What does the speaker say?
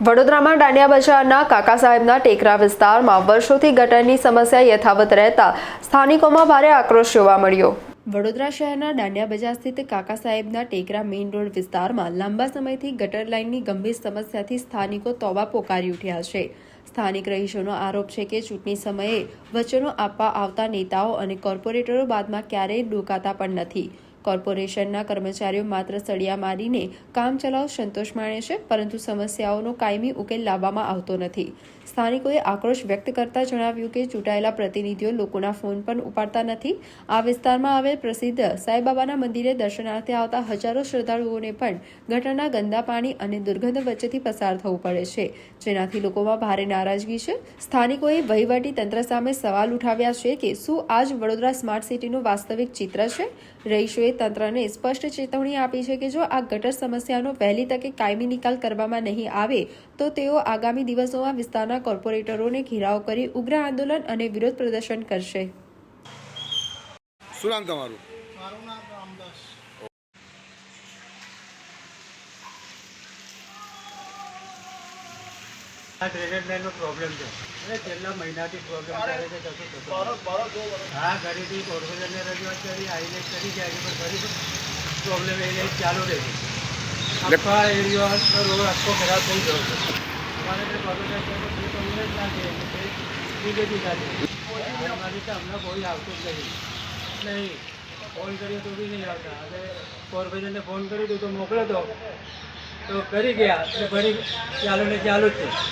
વડોદરામાં દાંડિયા બજારના કાકા સાહેબના ટેકરા વિસ્તારમાં વર્ષોથી ગટરની સમસ્યા યથાવત રહેતા સ્થાનિકોમાં ભારે આક્રોશ જોવા મળ્યો। વડોદરા શહેરના દાંડિયા બજાર સ્થિત કાકા સાહેબના ટેકરા મેઇન રોડ વિસ્તારમાં લાંબા સમયથી ગટર લાઇનની ગંભીર સમસ્યાથી સ્થાનિકો તોબા પોકારી ઉઠ્યા છે। સ્થાનિક રહીશોનો આરોપ છે કે ચૂંટણી સમયે વચનો આપવા આવતા નેતાઓ અને કોર્પોરેટરો બાદમાં ક્યારેય ડોકાતા પણ નથી। કોર્પોરેશનના કર્મચારીઓ માત્ર સળિયા મારીને કામ ચલાવ સંતોષ માણે છે, પરંતુ સમસ્યાઓનો કાયમી ઉકેલ લાવવામાં આવતો નથી। સ્થાનિકોએ આક્રોશ વ્યક્ત કરતા જણાવ્યું કે ચૂંટાયેલા પ્રતિનિધિઓ લોકોના ફોન પણ ઉપાડતા નથી। આ વિસ્તારમાં આવેલ પ્રસિદ્ધ સાંઈબાબાના મંદિરે દર્શનાર્થે આવતા હજારો શ્રદ્ધાળુઓને પણ ગટરના ગંદા પાણી અને દુર્ગંધ વચ્ચેથી પસાર થવું પડે છે, જેનાથી લોકોમાં ભારે નારાજગી છે। સ્થાનિકોએ વહીવટી તંત્ર સામે સવાલ ઉઠાવ્યા છે કે શું આજ વડોદરા સ્માર્ટ સિટીનું વાસ્તવિક ચિત્ર છે। રહીશોએ તંત્રને સ્પષ્ટ ચેતવણી આપી છે કે જો આ ગટર સમસ્યાનો વહેલી તકે કાયમી નિકાલ કરવામાં નહીં આવે તો તેઓ આગામી દિવસોમાં વિસ્તારના કોર્પોરેટરોને ઘેરાવ કરી ઉગ્ર આંદોલન અને વિરોધ પ્રદર્શન કરશે। શું નામ તમારું? મારું નામ રામદાસ। આ ડ્રેનેજ લાઈનનો પ્રોબ્લેમ છે અને છેલ્લા મહિનાથી પ્રોબ્લેમ ચાલે છે હા ઘરેથી કોર્પોરેશનને રજૂઆત કરી આઈને કરી જાય પણ ફરી પ્રોબ્લેમ એ ચાલુ રહે છે। આખા એરિયા રોડ આખો ખરાબ થઈ ગયો છે। અમારે તે કોર્પોરેશન કોંગ્રેસ નાખે બીજેપી નાખે અમારી તો હમણાં કોઈ આવતું જ નહીં ફોન કરીએ તો બી નહીં આવતા। હવે કોર્પોરેશનને ફોન કરી દઉં તો મોકલો તો કરી ગયા એટલે ફરી ચાલુ ને ચાલુ જ છે।